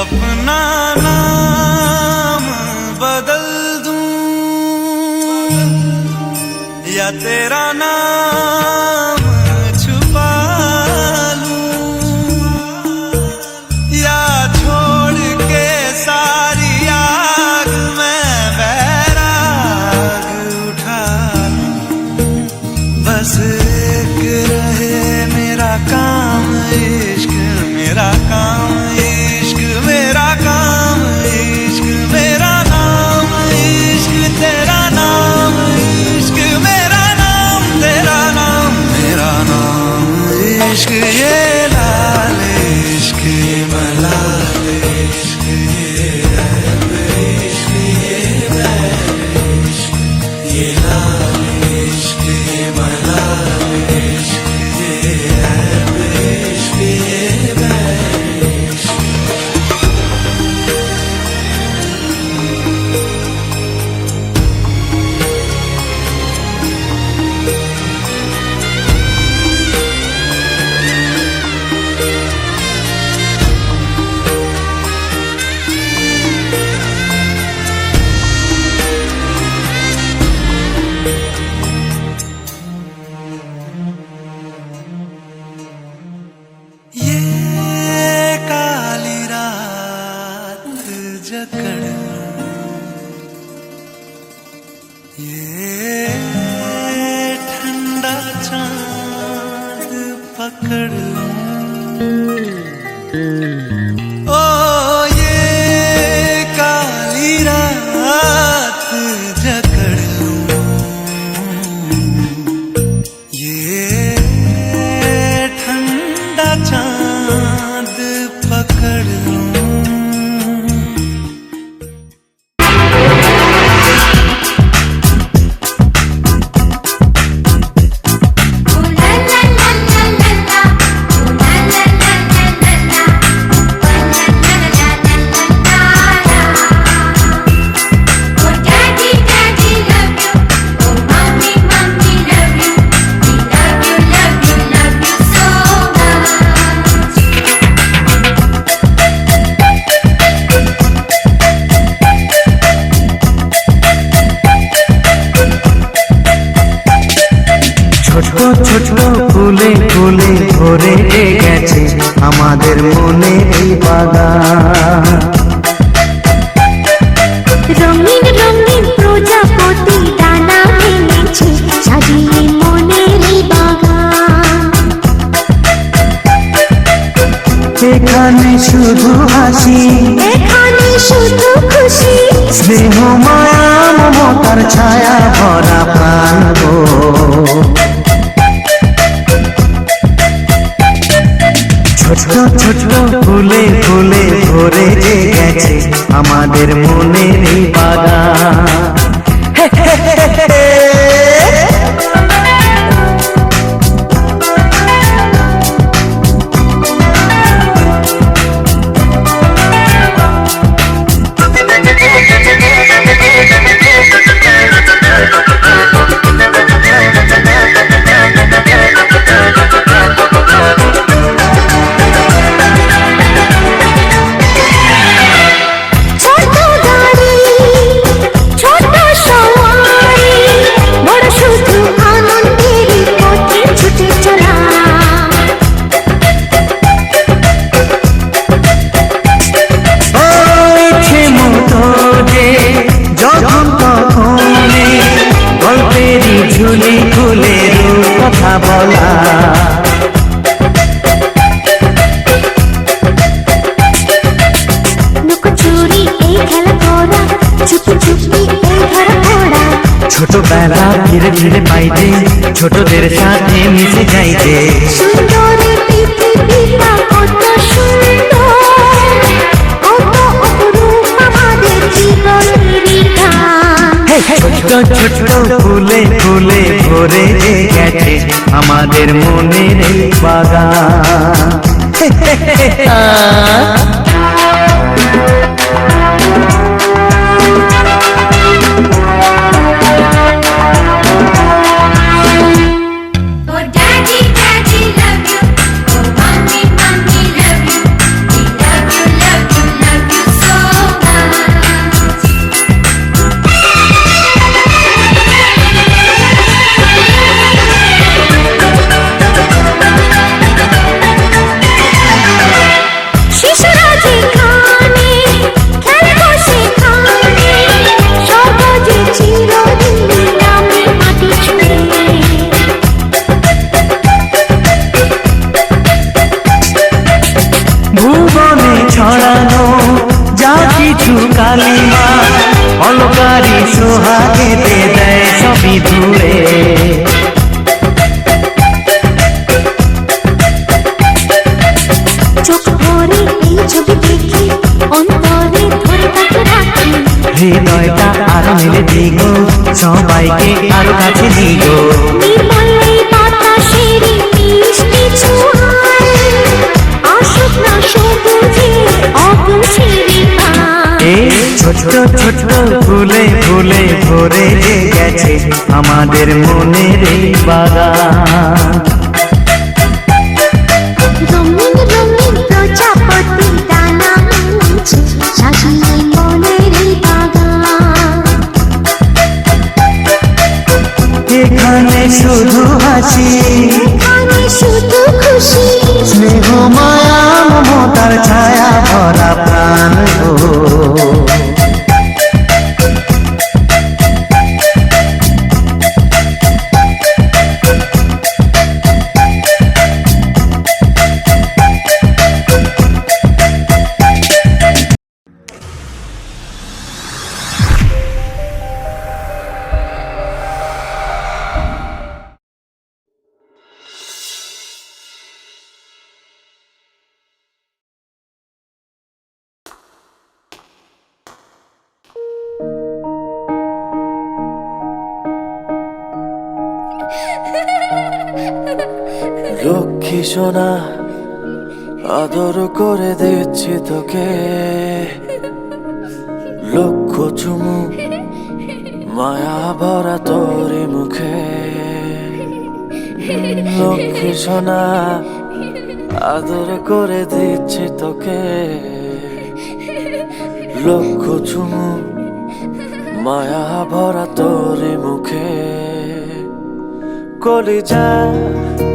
अपना नाम बदल दूं या तेरा नाम छुपा लूं या छोड़ के सारी आग में बैराग उठा लूं। बस एक रहे मेरा काम इश्क, मेरा काम इश्क, मेरा काम इश्क, मेरा नाम इश्क, तेरा नाम इश्क, मेरा नाम तेरा नाम, मेरा नाम इश्क। ये लाल इश्क, ये मलाल इश्क, ये रब इश्क, ये बैर इश्क, ये लाल इश्क, ये मलाल इश्क, ये रब इश्क, ये बैर इश्क। ये काली रात जकड़ लूं, ये ठंडा चांद पकड़ लूं, ओ ये काली रात जकड़ लूं, ये ठंडा चांद पकड़ लूं। ছোট ছোট ফুলে ফুলে ভরে গেছে আমাদের মনে এই বাগান। রঙিন রঙিন প্রজাপতি ডানা মেলেছে সাজিয়ে মনে হাসি, এখানে শুধু খুশি, স্নেহ মায়া মমতার ছায়া ভরা প্রাণ গো। ছোট ছোট ফুলে ফুলে ভরে গেছে আমাদের মনের এই বাগান। ঝুলি খুলে কথা বলা, লুকোচুরি এই খেলা করা, চুপি চুপি এই ধরা পড়া, ছোটবেলা ধীরে ধীরে পাইতে ছোটদের সাথে মিশে যাইতে। সুন্দরের পৃথিবীটা কত সুন্দর, কত অপরূপ আমাদের জীবনেরই গান। ছোট ছোট ফুলে ফুলে ভরে গেছে আমাদের মনের এই বাগান। ভুবনে ছড়ানো যা কিছু কালিমা অলকারি সোহাগেতে দেয় সবই ধুয়ে। চোখ ভরে এই ছবি দেখি, অন্তরে ধরে তাকে রাখি, হৃদয়টা আরো মেলে দিগো, সবাইকে আরো কাছে দিগো। নির্মল এই বাতাসের মিষ্টি ছোঁয়ায় আসুক না সবুজে অগুছিরি পায়। এই ছোট ছোট ফুলে ফুলে ভরে গেছে আমাদের মনের এই বাগান। রঙিন রঙিন প্রজাপতি ডানা মেলেছে, সাজিয়ে মনের এই বাগান। এখানে শুধু হাসি, এখানে শুধু খুশি, স্নেহ মায়া মমতার ছায়া ভরা প্রাণ গো। লক্ষ্মী সোনা আদর করে দিচ্ছি তোকে, লক্ষ চুমু মায়া ভরা তোরি মুখে। লক্ষ্মী সোনা আদর করে দিচ্ছি তোকে, লক্ষ চুমু মায়া ভরা তোরি মুখে। কলিজা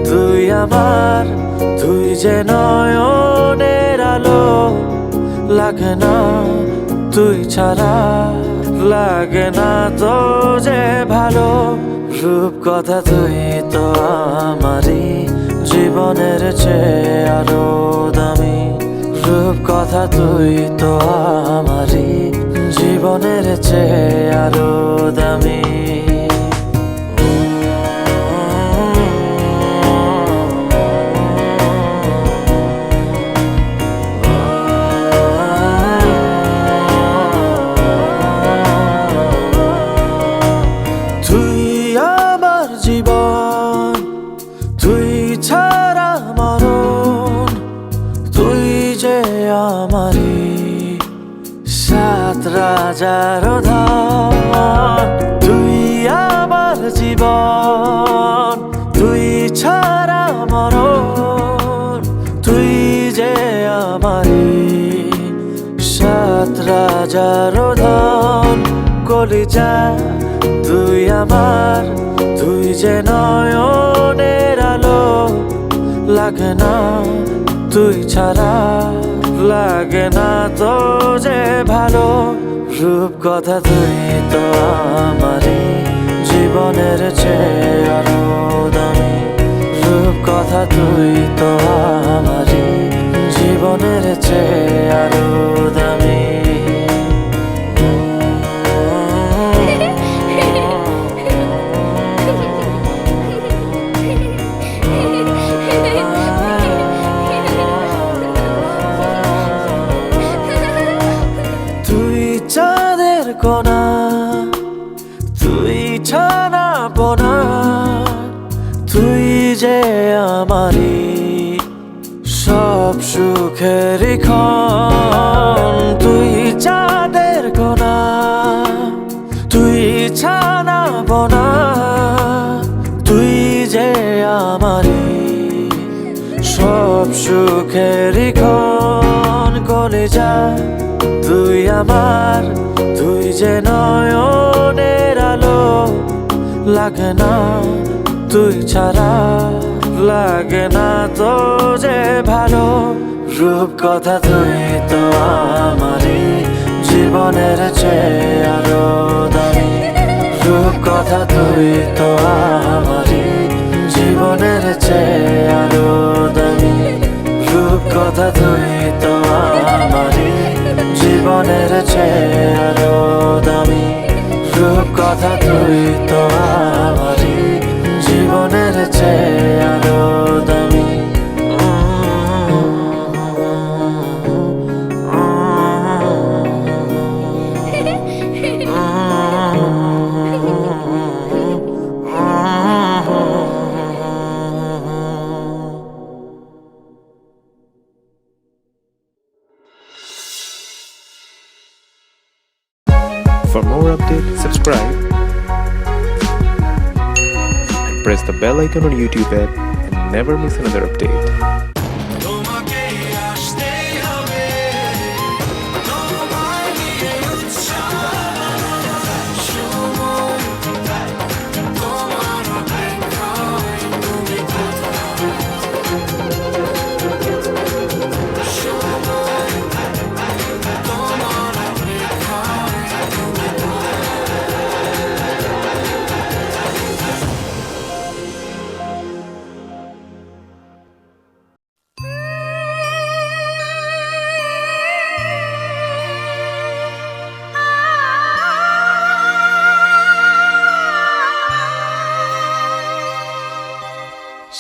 তুই আমার, তুই যে নয়নের আলো, লাগে না তুই ছাড়া, লাগে না তো যে ভালো। রূপ কথা তুই তো আমারই জীবনের চেয়ে আরো দামি, রূপকথা তুই তো আমারই জীবনের চেয়ে আরো দামি। তুই আমার জীবন, তুই ছাড়া মরণ, তুই যে আমারই সাত রাজার ধন। তুই আমার জীবন, তুই ছাড়া মরণ, তুই যে আমারই সাত রাজার ধন। কলিজা তুই আমার, তুই যে নয়নের আলো, লাগে না তুই ছাড়া, লাগে না তো যে ভালো। রূপকথা তুই তো আমারই জীবনের চেয়ে আরো দামি। রূপকথা তুই তো আমারই জীবনের চেয়ে আরো দামি। তুই চাঁদের কোনা, তুই ছানা পোনা, তুই যে আমারই সব সুখের ক্ষণ। তুই চাঁদের কোনা, তুই ছানা পোনা, তুই যে আমারই সব সুখের ক্ষণ। কলিজা তুই আমার, তুই যে নয়নের আলো, লাগে না তুই ছাড়া, লাগে না তো যে ভালো। রূপকথা তুই তো আমারই জীবনের চেয়ে আরো দামি। রূপকথা তুই তো আমারই জীবনের চেয়ে আরো দামি। রূপকথা তুই তো আমারই জীবনের চেয়ে আরো দামি। রূপকথা তুই তো আমারই জীবনের চেয়ে আরো দামি। For more updates, subscribe and press the bell icon on YouTube app and never miss another update.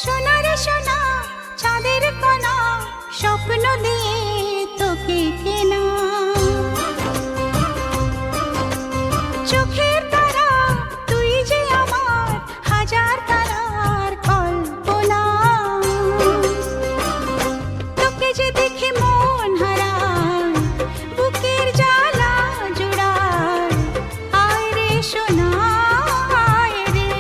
সোনারে সোনা চাঁদের কোনা, স্বপ্ন দিয়ে তোকে কেনা। চোখের তারা তুই যে আমার হাজার তারার কল্পনা। তোকে যে দেখে মন হারায়, বুকের জ্বালা জোড়ায়। আয় রে সোনা আয় রে,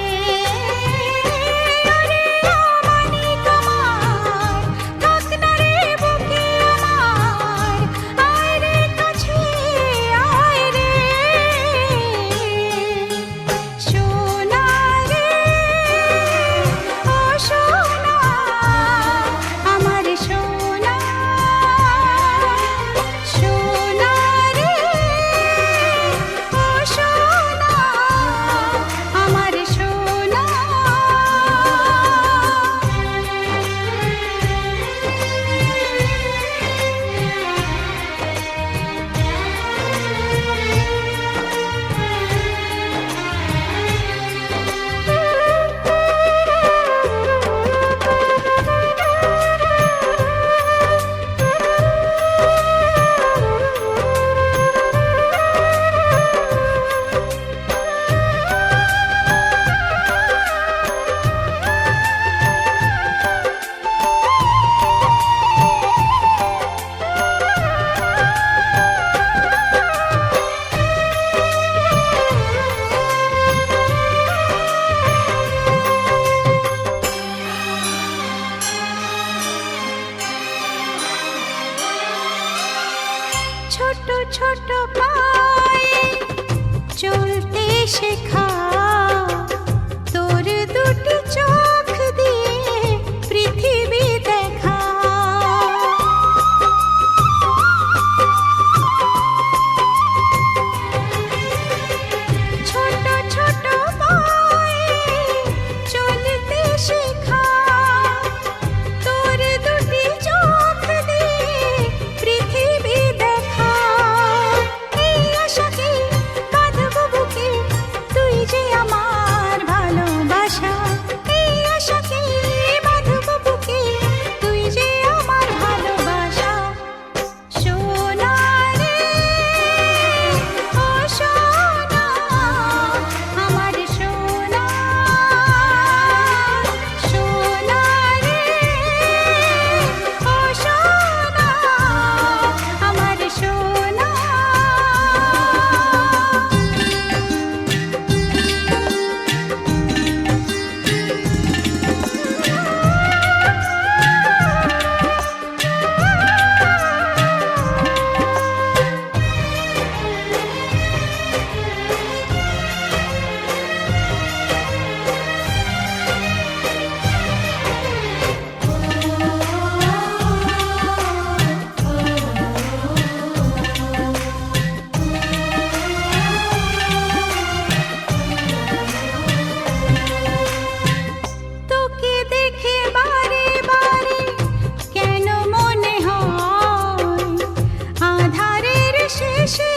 আরে আমানি তোমার, থাক না রে বুকে আমার। আয় রে কাছে আয় রে, সোনা রে ও সোনা, আমার সোনা। সোনা রে ও সোনা, ছোট পায়ে চলতে শেখা, তোর দুটি চোখ দিয়ে পৃথিবী দেখা। ছোট ছোট পায়ে চলতে শেখা, তোর দুটি চোখ দিয়ে পৃথিবী দেখা। এই আশাকে বাঁধবো বুকে, তুই যে আমার ভালোবাসা। এই আশাকে বাঁধবো বুকে, তুই যে আমার ভালোবাসা। সোনা রে ও সোনা, আমার সোনা। সোনা রে ও সোনা, আমার সোনা। তোকে দেখে বারে বারে কেন মনে হয় আধারের শেষে